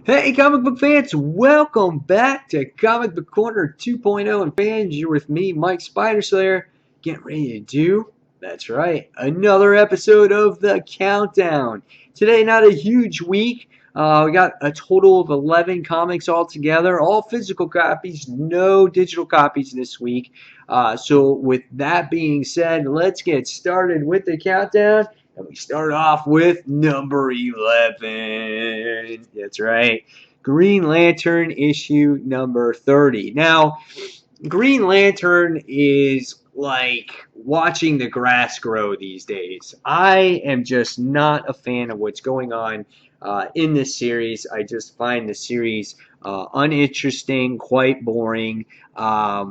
Hey, comic book fans, welcome back to Comic Book Corner 2.0. And fans, you're with me, Mike Spiderslayer, getting ready to do, that's right, another episode of The Countdown. Today, not a huge week. We got a total of 11 comics altogether, all physical copies, no digital copies this week. So, with that being said, let's get started with the countdown. And we start off with number 11. That's right. Green Lantern issue number 30. Now, Green Lantern is like watching the grass grow these days. I am just not a fan of what's going on in this series. I just find the series uninteresting, quite boring. I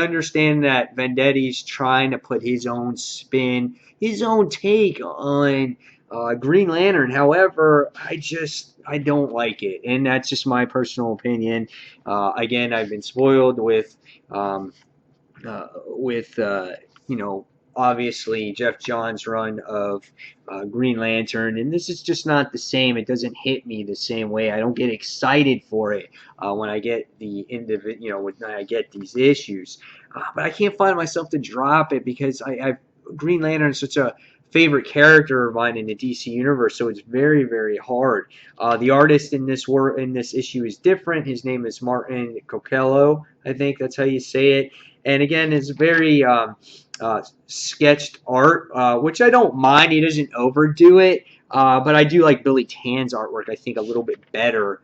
understand that Vendetti's trying to put his own spin, his own take on Green Lantern. However, I don't like it, and that's just my personal opinion. Again, I've been spoiled um, with obviously Jeff Johns' run of Green Lantern, and this is just not the same. It doesn't hit me the same way. I don't get excited for it when I get when I get these issues. But I can't find myself to drop it because Green Lantern is such a favorite character of mine in the DC universe, so it's very, very hard. The artist in this issue is different. His name is Martin Coquello. I think that's how you say it. And again, it's very sketched art, which I don't mind. He doesn't overdo it, but I do like Billy Tan's artwork, I think, a little bit better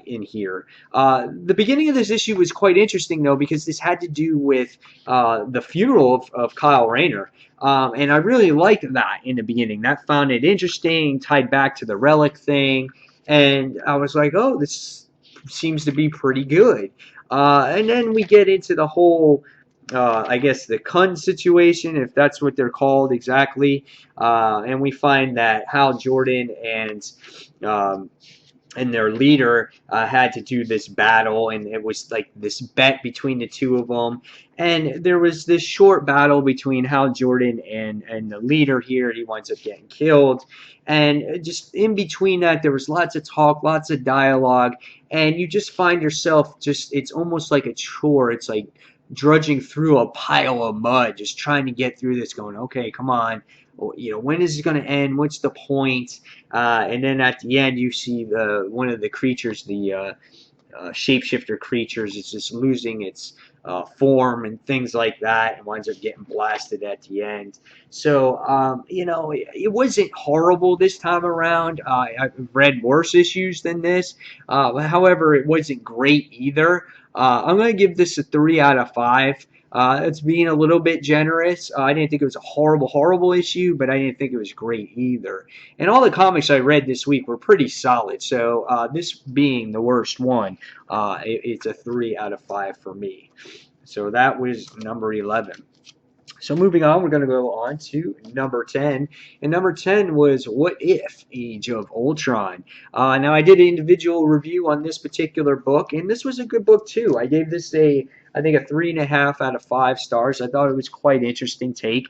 in here. The beginning of this issue was quite interesting, though, because this had to do with the funeral of Kyle Rayner. And I really liked that in the beginning. That found it interesting, tied back to the relic thing. And I was like, oh, this seems to be pretty good. And then we get into the whole I guess the Kun situation, if that's what they're called exactly. And we find that Hal Jordan um, and their leader had to do this battle, and it was like this bet between the two of them. And there was this short battle between Hal Jordan and the leader here. He winds up getting killed. And just in between that, there was lots of talk, lots of dialogue, and you just find yourself it's almost like a chore. It's like drudging through a pile of mud, just trying to get through this, going, okay, come on. When is it going to end? What's the point? And then at the end, you see one of the creatures, the shapeshifter creatures, is just losing its form and things like that, and winds up getting blasted at the end. So, it wasn't horrible this time around. I've read worse issues than this. However, it wasn't great either. I'm going to give this a 3 out of 5. It's being a little bit generous. I didn't think it was a horrible, horrible issue, but I didn't think it was great either. And all the comics I read this week were pretty solid. So this being the worst one, it's a 3 out of 5 for me. So that was number 11. So moving on, we're going to go on to number 10. And number 10 was What If? Age of Ultron. Now, I did an individual review on this particular book, and this was a good book too. I gave this I think a 3.5 out of 5 stars. I thought it was quite interesting take.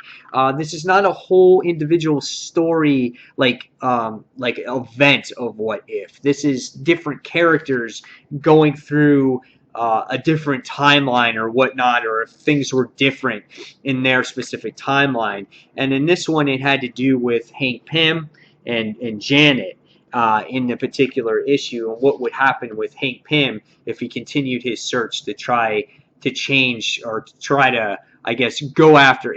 This is not a whole individual story like event of What If. This is different characters going through a different timeline or whatnot, or if things were different in their specific timeline. And in this one, it had to do with Hank Pym and Janet in the particular issue, and what would happen with Hank Pym if he continued his search to try to change or to try to, I guess, go after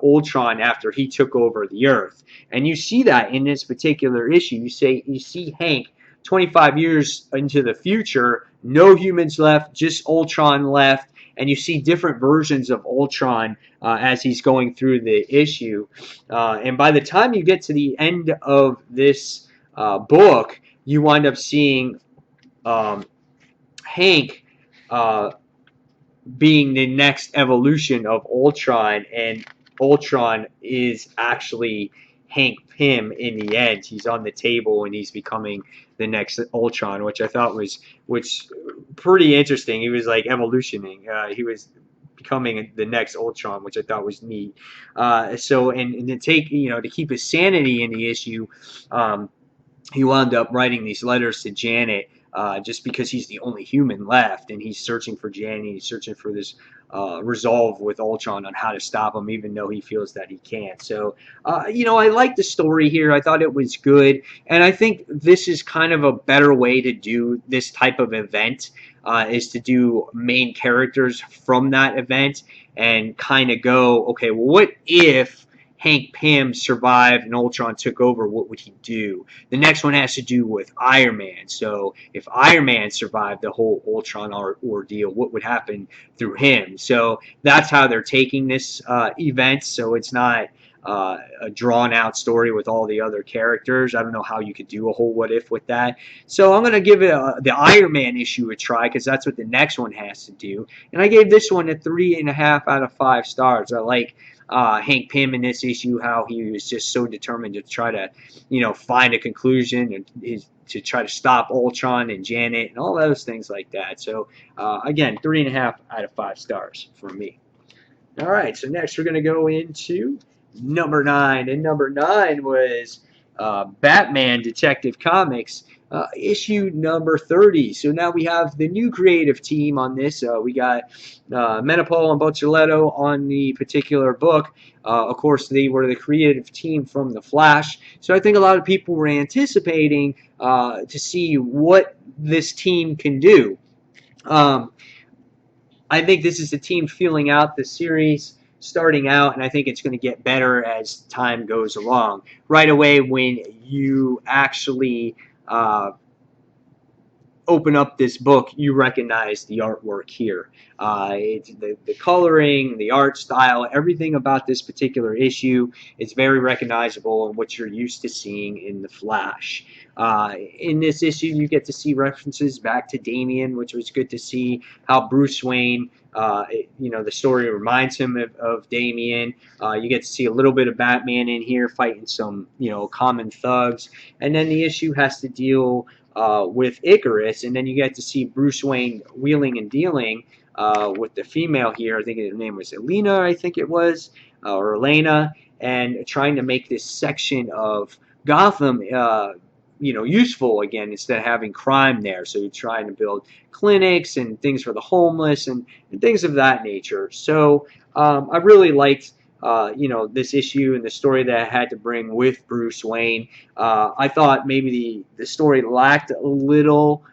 Ultron after he took over the Earth. And you see that in this particular issue. You see Hank 25 years into the future, no humans left, just Ultron left, and you see different versions of Ultron as he's going through the issue. And by the time you get to the end of this book, you wind up seeing Hank being the next evolution of Ultron, and Ultron is actually Hank Pym in the end. He's on the table and he's becoming the next Ultron, which I thought was pretty interesting. He was like evolutioning. He was becoming the next Ultron, which I thought was neat. And to take to keep his sanity in the issue. he wound up writing these letters to Janet just because he's the only human left, and he's searching for Janet. He's searching for this resolve with Ultron on how to stop him, even though he feels that he can't. So, I like the story here. I thought it was good, and I think this is kind of a better way to do this type of event. Is to do main characters from that event and kind of go, okay, well, what if Hank Pym survived and Ultron took over? What would he do? The next one has to do with Iron Man. So if Iron Man survived the whole Ultron ordeal, what would happen through him? So that's how they're taking this event. So it's not a drawn out story with all the other characters. I don't know how you could do a whole what if with that. So I'm going to give it the Iron Man issue a try because that's what the next one has to do. And I gave this one a 3.5 out of 5 stars. I like Hank Pym in this issue, how he was just so determined to try to, find a conclusion and to try to stop Ultron and Janet and all those things like that. So again, 3.5 out of 5 stars from me. All right, so next we're going to go into number 9, and number 9 was Batman Detective Comics. Issue number 30. So now we have the new creative team on this. We got Menopole and Boccialetto on the particular book. Of course, they were the creative team from The Flash. So I think a lot of people were anticipating to see what this team can do. I think this is the team feeling out the series starting out, and I think it's going to get better as time goes along. Right away, when you actually open up this book, you recognize the artwork here. It's the coloring, the art style, everything about this particular issue is very recognizable and what you're used to seeing in The Flash. In this issue, you get to see references back to Damian, which was good to see. How Bruce Wayne, the story reminds him of Damian. You get to see a little bit of Batman in here fighting some, common thugs. And then the issue has to deal with Icarus, and then you get to see Bruce Wayne wheeling and dealing with the female here. I think her name was Elena, I think it was, or Elena, and trying to make this section of Gotham useful again instead of having crime there. So you're trying to build clinics and things for the homeless and things of that nature. So I really liked this issue and the story that I had to bring with Bruce Wayne. I thought maybe the story lacked a little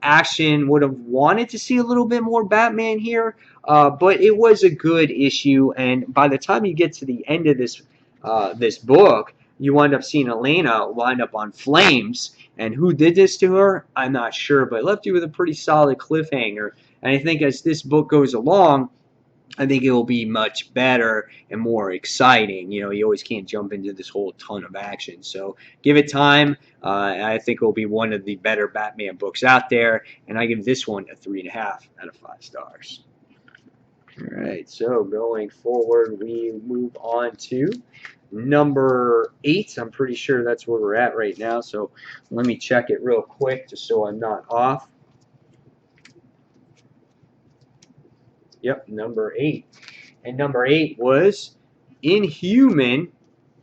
action, would have wanted to see a little bit more Batman here, but it was a good issue, and by the time you get to the end of this book, you wind up seeing Elena wind up on flames, and who did this to her, I'm not sure, but it left you with a pretty solid cliffhanger, and I think as this book goes along, I think it will be much better and more exciting. You always can't jump into this whole ton of action. So give it time. I think it will be one of the better Batman books out there. And I give this one a 3.5 out of 5 stars. All right, so going forward, we move on to number 8. I'm pretty sure that's where we're at right now. So let me check it real quick just so I'm not off. Yep, number 8. And number 8 was Inhuman,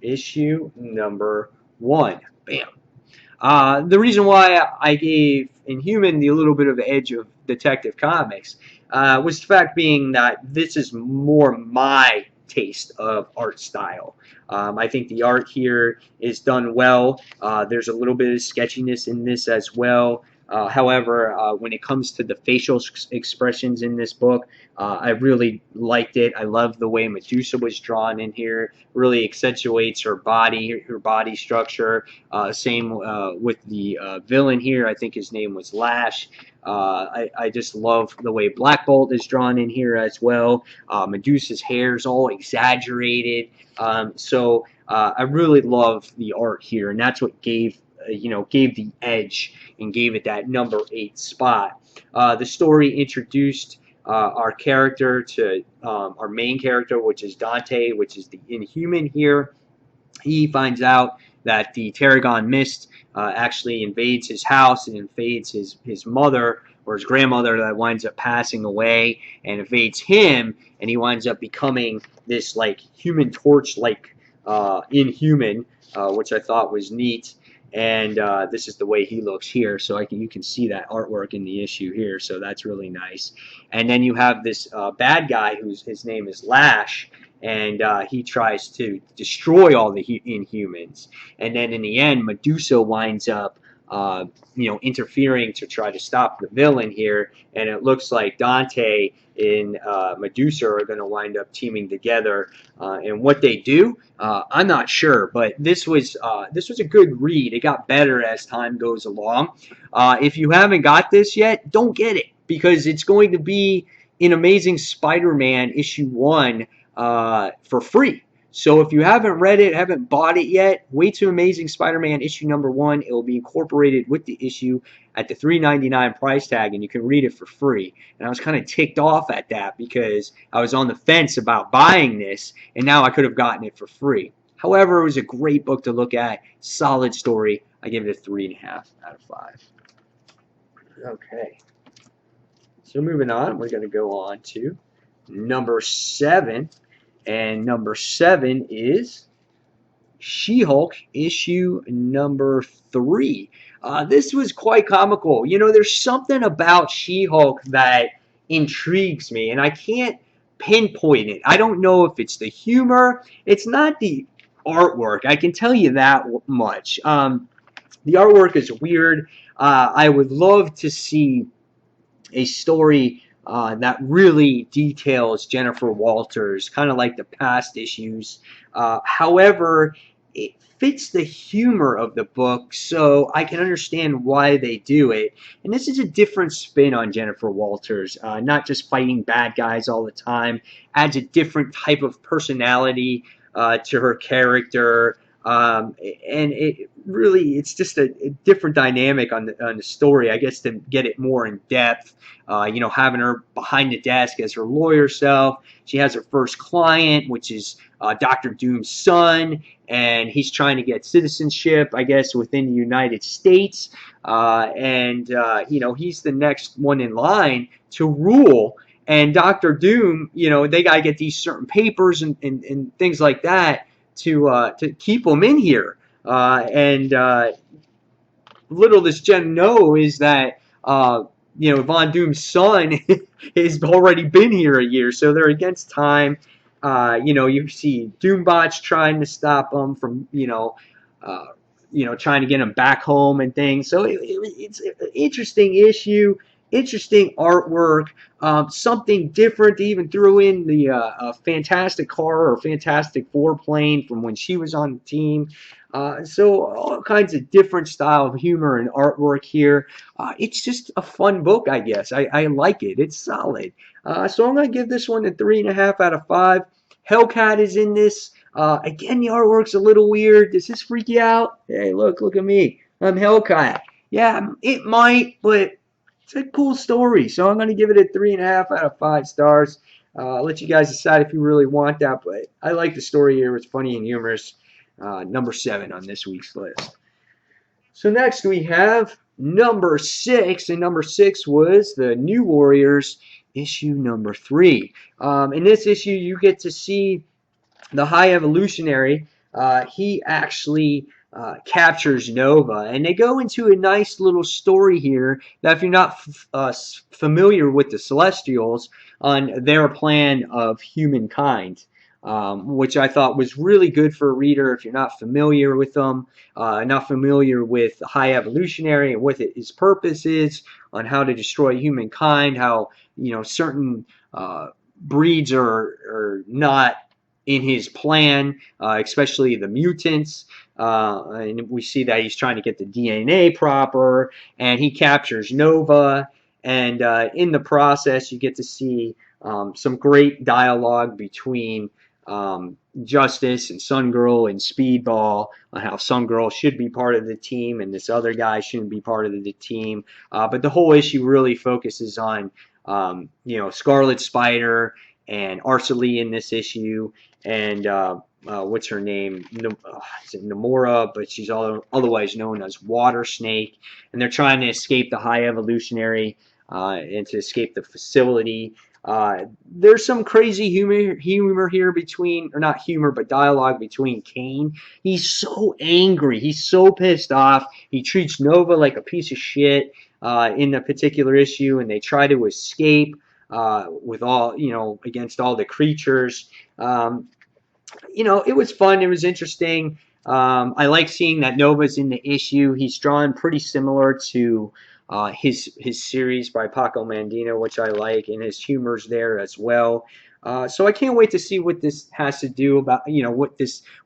issue number 1. Bam. The reason why I gave Inhuman the little bit of edge of Detective Comics was the fact being that this is more my taste of art style. I think the art here is done well. There's a little bit of sketchiness in this as well. However, when it comes to the facial expressions in this book, I really liked it. I love the way Medusa was drawn in here. Really accentuates her body structure. Same with the villain here. I think his name was Lash. I just love the way Black Bolt is drawn in here as well. Medusa's hair is all exaggerated. So I really love the art here, and that's what gave the edge and gave it that number 8 spot. The story introduced our character to our main character, which is Dante, which is the Inhuman here. He finds out that the Tarragon Mist actually invades his house and invades his mother or his grandmother that winds up passing away and invades him, and he winds up becoming this like Human Torch like Inhuman, which I thought was neat. And this is the way he looks here. So you can see that artwork in the issue here. So that's really nice. And then you have this bad guy his name is Lash, and he tries to destroy all the Inhumans. And then in the end, Medusa winds up, interfering to try to stop the villain here. And it looks like Dante and Medusa are going to wind up teaming together. And what they do, I'm not sure, but this was a good read. It got better as time goes along. If you haven't got this yet, don't get it, because it's going to be in Amazing Spider-Man issue 1 for free. So if you haven't read it, haven't bought it yet, wait till Amazing Spider-Man issue number 1. It will be incorporated with the issue at the $3.99 price tag, and you can read it for free. And I was kind of ticked off at that because I was on the fence about buying this, and now I could have gotten it for free. However, it was a great book to look at. Solid story. I give it a 3.5 out of 5. Okay. So moving on, we're going to go on to number 7. And number 7 is She-Hulk issue number 3. This was quite comical. There's something about She-Hulk that intrigues me, and I can't pinpoint it. I don't know if it's the humor. It's not the artwork. I can tell you that much. The artwork is weird. I would love to see a story that really details Jennifer Walters, kind of like the past issues. However, it fits the humor of the book, so I can understand why they do it. And this is a different spin on Jennifer Walters, not just fighting bad guys all the time. Adds a different type of personality to her character. And it's just a different dynamic on the story, I guess, to get it more in depth. Having her behind the desk as her lawyer self. She has her first client, which is Dr. Doom's son, and he's trying to get citizenship, I guess, within the United States. He's the next one in line to rule. And Dr. Doom, they got to get these certain papers and things like that to keep them in here. Little does Jen know is that Von Doom's son has already been here a year, so they're against time. You see Doombots trying to stop them from trying to get him back home and things. So it's an interesting issue, interesting artwork, something different. They even threw in the Fantastic Car or Fantastic Four plane from when she was on the team. So all kinds of different style of humor and artwork here. It's just a fun book, I guess. I like it. It's solid. So I'm going to give this one a 3.5 out of 5. Hellcat is in this. Again, the artwork's a little weird. Does this freak you out? Hey, look at me. I'm Hellcat. Yeah, it might, but it's a cool story. So I'm going to give it a 3.5 out of 5 stars. I'll let you guys decide if you really want that, but I like the story here. It's funny and humorous. Number 7 on this week's list. So next we have number 6, and number 6 was the New Warriors issue number 3. In this issue, you get to see the High Evolutionary. He actually captures Nova, and they go into a nice little story here that if you're not familiar with the Celestials on their plan of humankind. Which I thought was really good for a reader if you're not familiar with them, not familiar with the High Evolutionary and what his purpose is on how to destroy humankind, how certain breeds are not in his plan, especially the mutants. And we see that he's trying to get the DNA proper, and he captures Nova. And in the process, you get to see some great dialogue between Justice and Sun Girl and Speedball on how Sun Girl should be part of the team and this other guy shouldn't be part of the team. But the whole issue really focuses on Scarlet Spider and Arcely in this issue, and what's her name? Is it Namora? But she's otherwise known as Water Snake, and they're trying to escape the High Evolutionary and to escape the facility. There's some crazy humor here between, or not humor, but dialogue between Kane. He's so angry. He's so pissed off. He treats Nova like a piece of shit in a particular issue, and they try to escape with all, against all the creatures. It was fun. It was interesting. I like seeing that Nova's in the issue. He's drawn pretty similar to his series by Paco Mandino, which I like, and his humor's there as well. So I can't wait to see what this has to do about,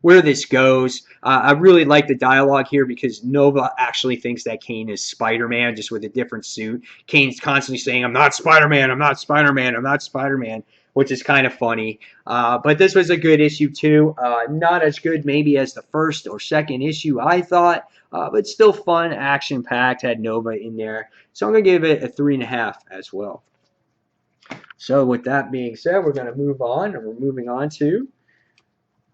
where this goes. I really like the dialogue here because Nova actually thinks that Kane is Spider-Man, just with a different suit. Kane's constantly saying, "I'm not Spider-Man, I'm not Spider-Man, I'm not Spider-Man," which is kind of funny. But this was a good issue too. Not as good maybe as the first or second issue, I thought, but still fun, action-packed, had Nova in there. So I'm going to give it a 3.5 as well. So with that being said, we're going to move on, and we're moving on to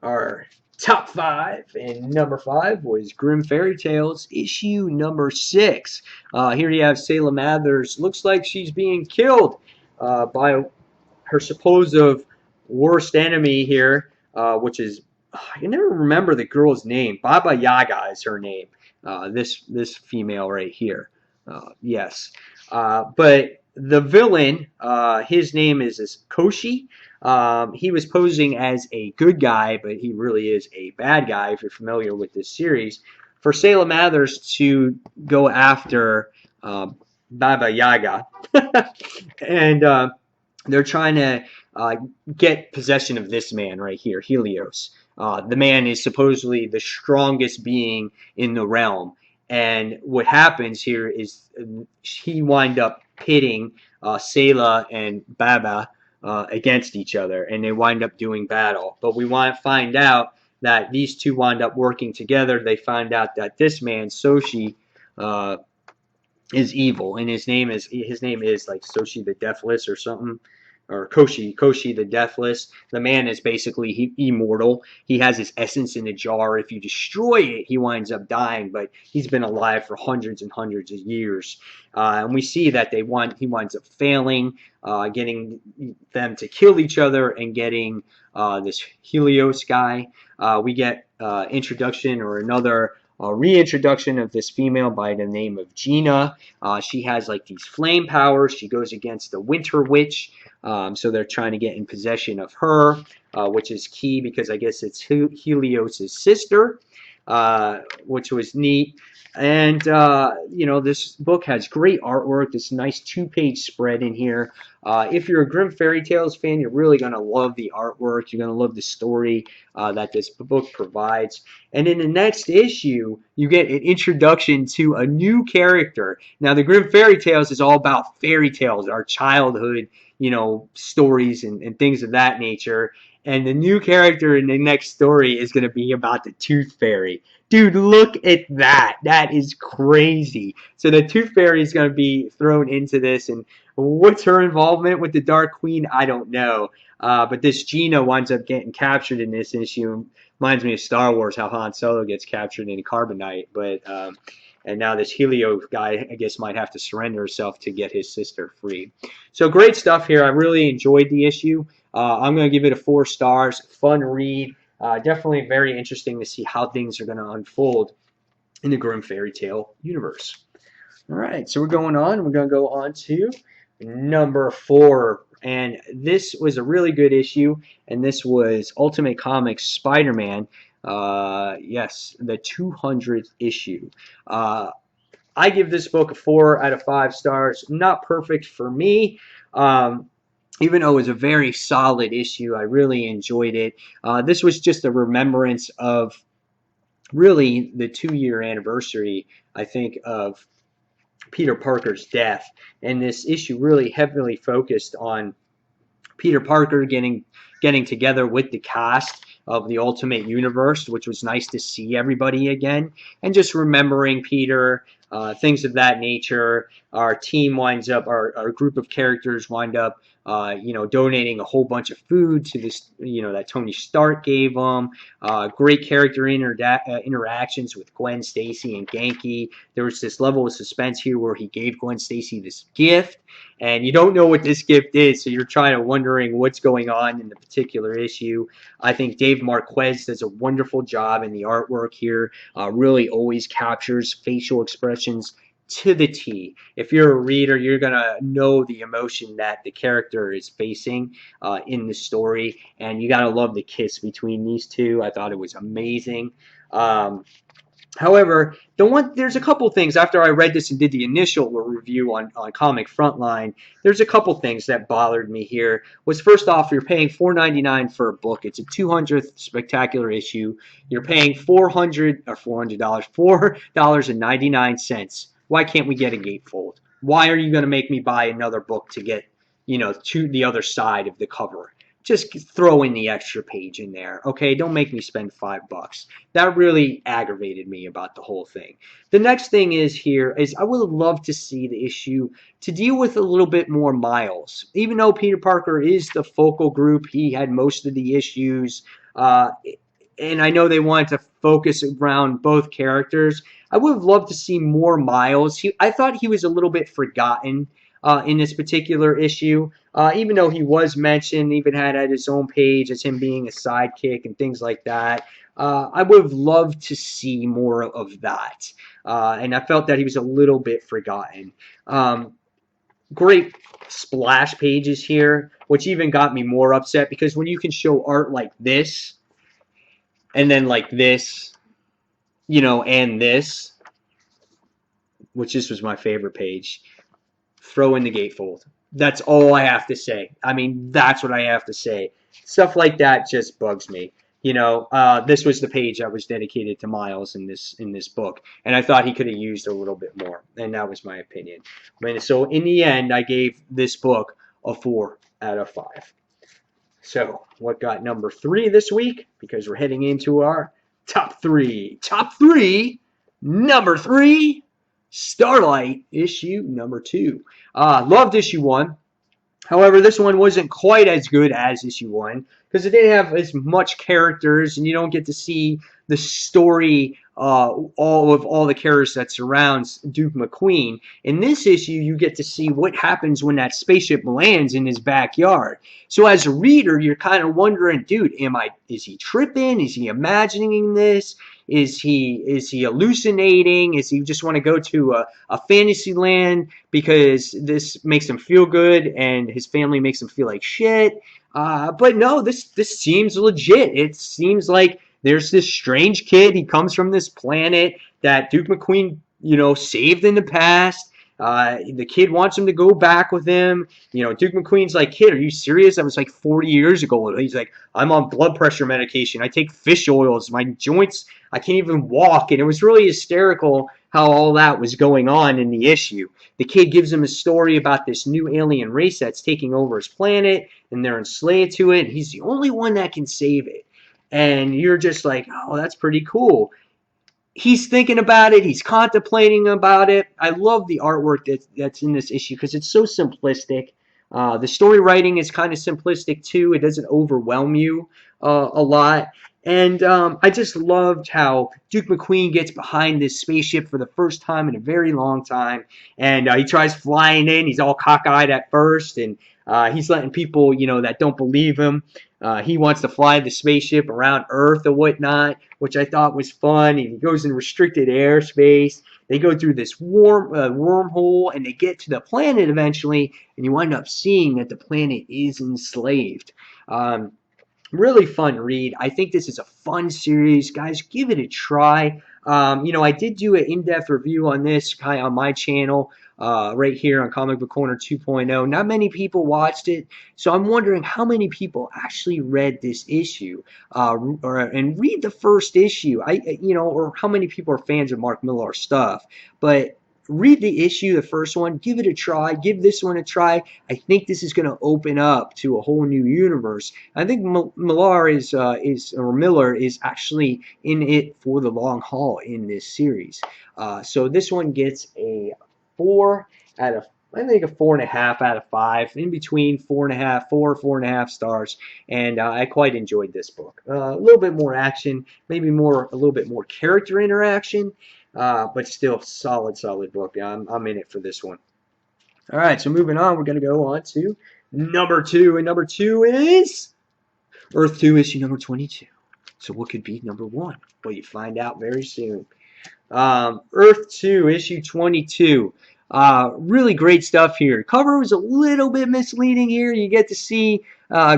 our top 5. And number 5 was Grim Fairy Tales, issue number 6. Here you have Sayla Mathers. Looks like she's being killed by her supposed worst enemy here, which is, I can never remember the girl's name. Baba Yaga is her name. This female right here. Yes. But the villain, his name is Koshi. He was posing as a good guy, but he really is a bad guy, if you're familiar with this series. For Sayla Mathers to go after Baba Yaga. And they're trying to get possession of this man right here, Helios. The man is supposedly the strongest being in the realm. And what happens here is he wind up pitting Sayla and Baba against each other, and they wind up doing battle. But we want to find out that these two wind up working together. They find out that this man, Soshi, is evil, and his name is like Soshi the Deathless or something, or Koshi the Deathless. The man is basically immortal. He has his essence in a jar. If you destroy it, he winds up dying, but he's been alive for hundreds and hundreds of years. And we see that he winds up failing, getting them to kill each other, and getting this Helios guy. We get introduction, or another reintroduction of this female by the name of Gina. She has like these flame powers. She goes against the Winter Witch. So they're trying to get in possession of her, which is key because I guess it's Helios' sister, which was neat. And, this book has great artwork, this nice 2-page spread in here. If you're a Grim Fairy Tales fan, you're really going to love the artwork. You're going to love the story that this book provides. And in the next issue, you get an introduction to a new character. Now, the Grim Fairy Tales is all about fairy tales, our childhood, stories and things of that nature. And the new character in the next story is going to be about the Tooth Fairy. Dude, look at that. That is crazy. So the Tooth Fairy is going to be thrown into this. And what's her involvement with the Dark Queen? I don't know. But this Gina winds up getting captured in this issue. Reminds me of Star Wars, how Han Solo gets captured in Carbonite. But and now this Helio guy, I guess, might have to surrender himself to get his sister free. So great stuff here. I really enjoyed the issue. I'm going to give it a 4 stars. Fun read. Definitely very interesting to see how things are going to unfold in the Grim Fairy Tale universe. All right, so we're going on. We're going to go on to number 4. And this was a really good issue. And this was Ultimate Comics Spider-Man. Yes, the 200th issue. I give this book a 4 out of 5 stars. Not perfect for me. Even though it was a very solid issue, I really enjoyed it. This was just a remembrance of really the 2-year anniversary, I think, of Peter Parker's death. And this issue really heavily focused on Peter Parker getting together with the cast of the Ultimate Universe, which was nice to see everybody again, and just remembering Peter, things of that nature. Our team winds up, our group of characters wind up donating a whole bunch of food to this, that Tony Stark gave him. Great character interactions with Gwen Stacy and Genki. There was this level of suspense here where he gave Gwen Stacy this gift, and you don't know what this gift is, so you're trying to wondering what's going on in the particular issue. I think Dave Marquez does a wonderful job in the artwork here. Really always captures facial expressions to the T. If you're a reader, you're gonna know the emotion that the character is facing in the story, and you gotta love the kiss between these two. I thought it was amazing. However, there's a couple things after I read this and did the initial review on Comic Frontline. There's a couple things that bothered me here. Was first off, you're paying $4.99 for a book. It's a 200th spectacular issue. You're paying $4.99. Why can't we get a gatefold? Why are you going to make me buy another book to get, to the other side of the cover? Just throw in the extra page in there, okay? Don't make me spend $5. That really aggravated me about the whole thing. The next thing is I would love to see the issue to deal with a little bit more Miles. Even though Peter Parker is the focal group, he had most of the issues, and I know they wanted to focus around both characters. I would have loved to see more Miles. I thought he was a little bit forgotten in this particular issue. Even though he was mentioned, even had at his own page as him being a sidekick and things like that. I would have loved to see more of that. And I felt that he was a little bit forgotten. Great splash pages here, which even got me more upset because when you can show art like this, and then like this, and this, which this was my favorite page, throw in the gatefold. That's all I have to say. I mean, that's what I have to say. Stuff like that just bugs me. This was the page that was dedicated to Miles in this book, and I thought he could have used a little bit more, and that was my opinion. So in the end, I gave this book a 4 out of 5. So what got number 3 this week? Because we're heading into our top 3. Top 3, number 3. Starlight, issue number 2. Loved issue 1. However, this one wasn't quite as good as issue 1 because it didn't have as much characters, and you don't get to see the story all the characters that surrounds Duke McQueen. In this issue, you get to see what happens when that spaceship lands in his backyard. So as a reader, you're kind of wondering, dude, is he tripping? Is he imagining this? Is he hallucinating? Is he just want to go to a fantasy land because this makes him feel good and his family makes him feel like shit? But no, this seems legit. It seems like there's this strange kid. He comes from this planet that Duke McQueen, saved in the past. The kid wants him to go back with him. Duke McQueen's like, kid, are you serious? That was like 40 years ago. He's like, I'm on blood pressure medication. I take fish oils. My joints, I can't even walk. And it was really hysterical how all that was going on in the issue. The kid gives him a story about this new alien race that's taking over his planet, and they're enslaved to it. And he's the only one that can save it. And you're just like, oh, that's pretty cool. He's thinking about it. He's contemplating about it. I love the artwork that's in this issue because it's so simplistic. The story writing is kind of simplistic too. It doesn't overwhelm you a lot. And I just loved how Duke McQueen gets behind this spaceship for the first time in a very long time. And he tries flying in. He's all cockeyed at first. And he's letting people, that don't believe him. He wants to fly the spaceship around Earth and whatnot, which I thought was fun. And he goes in restricted airspace. They go through this wormhole, and they get to the planet eventually, and you wind up seeing that the planet is enslaved. Really fun read. I think this is a fun series. Guys, give it a try. I did do an in-depth review on this on my channel right here on Comic Book Corner 2.0. Not many people watched it, so I'm wondering how many people actually read this issue and read the first issue. Or how many people are fans of Mark Millar stuff. But read the issue, the first one, give it a try, give this one a try. I think this is going to open up to a whole new universe. I think Miller is actually in it for the long haul in this series. So this one gets a 4 out of I think a 4.5 out of 5, in between 4.5, 4.5 stars, and I quite enjoyed this book. A little bit more action, maybe a little bit more character interaction, but still solid book. I'm in it for this one. All right, so moving on, we're going to go on to number 2, and number 2 is Earth 2 issue number 22. So what could be number 1? Well, you find out very soon. Earth 2 issue 22. Really great stuff here. Cover was a little bit misleading here. You get to see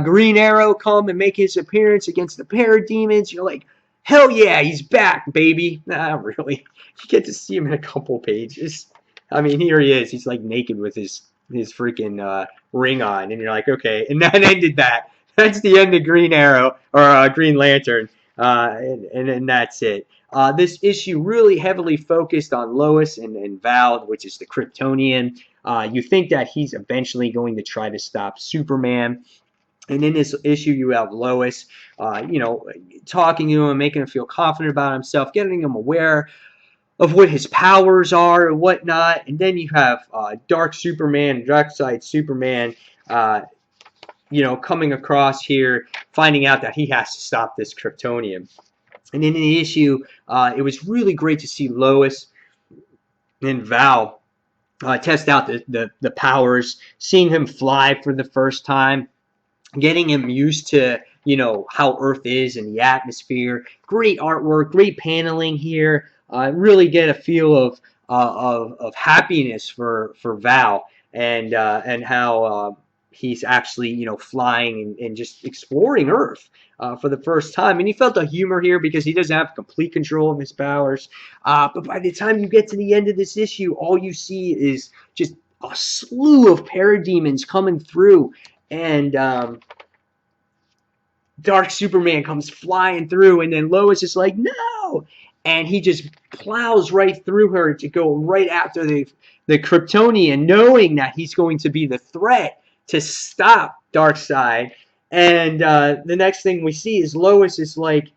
Green Arrow come and make his appearance against the Parademons. You're like, hell yeah, he's back, baby. Not really. You get to see him in a couple pages. I mean, here he is. He's like naked with his freaking ring on, and you're like, okay. And that ended that. That's the end of Green Arrow or Green Lantern, and that's it. This issue really heavily focused on Lois and Val, which is the Kryptonian. You think that he's eventually going to try to stop Superman. And in this issue, you have Lois, talking to him, making him feel confident about himself, getting him aware of what his powers are and whatnot. And then you have Dark Superman, Darkseid Superman, coming across here, finding out that he has to stop this Kryptonian. And in the issue, it was really great to see Lois and Val test out the powers, seeing him fly for the first time, getting him used to how Earth is and the atmosphere. Great artwork, great paneling here. Really get a feel of happiness for Val and how he's actually flying and just exploring Earth for the first time. And he felt the humor here because he doesn't have complete control of his powers. But by the time you get to the end of this issue, all you see is just a slew of parademons coming through, and Dark Superman comes flying through, and then Lois is like, no! And he just plows right through her to go right after the Kryptonian, knowing that he's going to be the threat to stop Darkseid. And the next thing we see is Lois is like,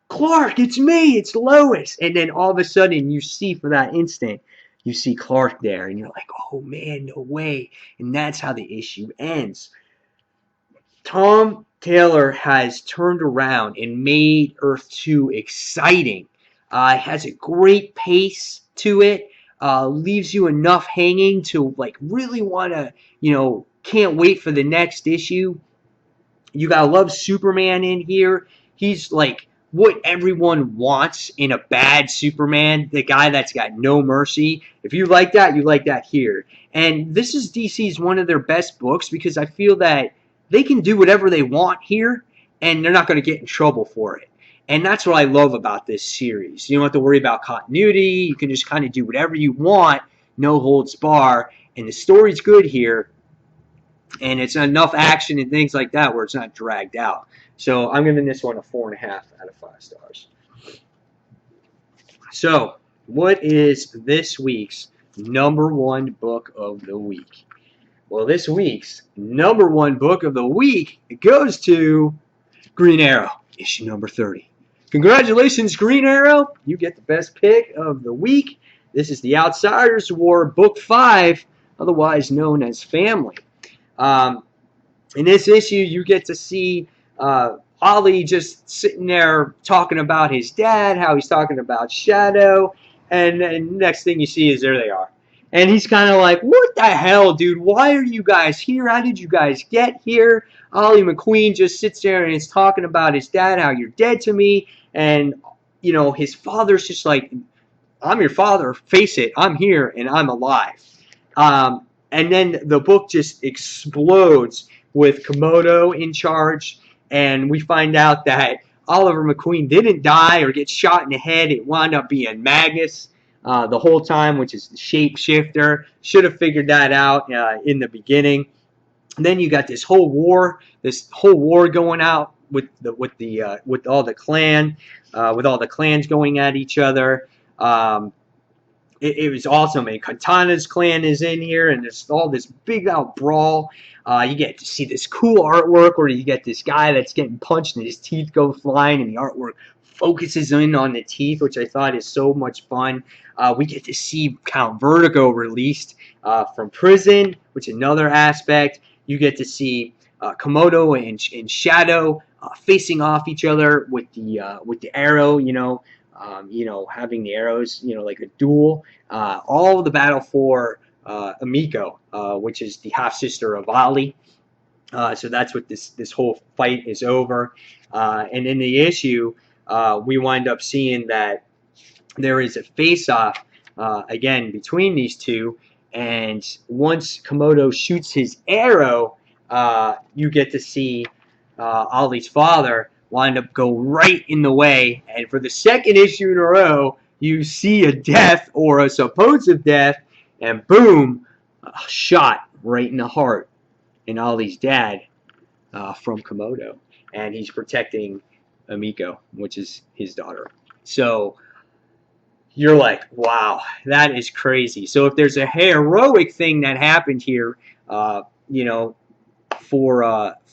Clark, it's me, it's Lois. And then all of a sudden you see for that instant, you see Clark there, and you're like, oh man, no way. And that's how the issue ends. Tom Taylor has turned around and made Earth 2 exciting. It has a great pace to it. Leaves you enough hanging to like really want to, can't wait for the next issue. You gotta love Superman in here. He's like what everyone wants in a bad Superman, the guy that's got no mercy. If you like that, you like that here. And this is DC's one of their best books because I feel that they can do whatever they want here and they're not going to get in trouble for it. And that's what I love about this series. You don't have to worry about continuity. You can just kind of do whatever you want, no holds bar. And the story's good here. And it's enough action and things like that where it's not dragged out. So I'm giving this one a 4.5 out of 5 stars. So what is this week's #1 book of the week? Well, this week's #1 book of the week goes to Green Arrow, issue number 30. Congratulations, Green Arrow. You get the best pick of the week. This is The Outsiders War, Book 5, otherwise known as Family. In this issue, you get to see Ollie just sitting there talking about his dad, how he's talking about Shadow, and then next thing you see is there they are. And he's kind of like, what the hell, dude? Why are you guys here? How did you guys get here? Ollie McQueen just sits there and is talking about his dad, how you're dead to me. And, his father's just like, I'm your father. Face it. I'm here and I'm alive. And then the book just explodes with Komodo in charge. And we find out that Oliver McQueen didn't die or get shot in the head. It wound up being Magus the whole time, which is the shapeshifter. Should have figured that out in the beginning. And then you got this whole war going out with all the clans going at each other. It was awesome. And Katana's clan is in here, and there's all this big out brawl. You get to see this cool artwork where you get this guy that's getting punched and his teeth go flying, and the artwork focuses in on the teeth, which I thought is so much fun. We get to see Count Vertigo released from prison, which is another aspect. You get to see Komodo and Shadow facing off each other with the arrow. Having the arrows, like a duel. All the battle for Amiko, which is the half sister of Ali. So that's what this whole fight is over. And in the issue, we wind up seeing that there is a face-off again between these two. And once Komodo shoots his arrow, you get to see Ollie's father wind up go right in the way. And for the second issue in a row, you see a death or a supposed death, and boom, a shot right in the heart. And Ollie's dad from Komodo, and he's protecting Amiko, which is his daughter. So you're like, wow, that is crazy. So if there's a heroic thing that happened here,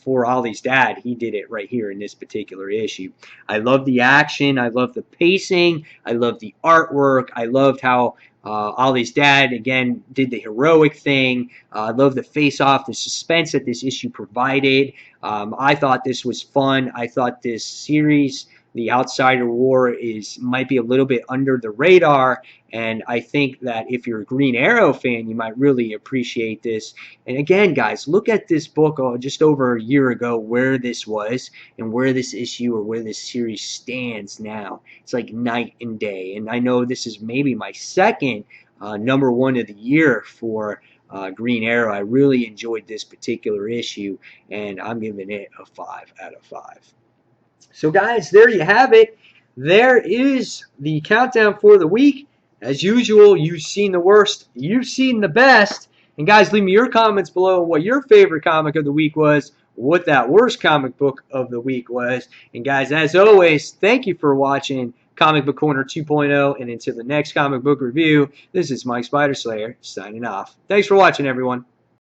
for Ollie's dad, he did it right here in this particular issue. I love the action. I love the pacing. I love the artwork. I loved how Ollie's dad, again, did the heroic thing. I love the face-off, the suspense that this issue provided. I thought this was fun. I thought this series, The Outsider War, might be a little bit under the radar, and I think that if you're a Green Arrow fan, you might really appreciate this. And again, guys, look at this book just over a year ago, where this was and where this issue or where this series stands now. It's like night and day. And I know this is maybe my second #1 of the year for Green Arrow. I really enjoyed this particular issue, and I'm giving it a 5 out of 5. So guys, there you have it. There is the countdown for the week. As usual, you've seen the worst, you've seen the best. And guys, leave me your comments below what your favorite comic of the week was, what that worst comic book of the week was. And guys, as always, thank you for watching Comic Book Corner 2.0. And until the next comic book review, this is Mike Spiderslayer signing off. Thanks for watching, everyone.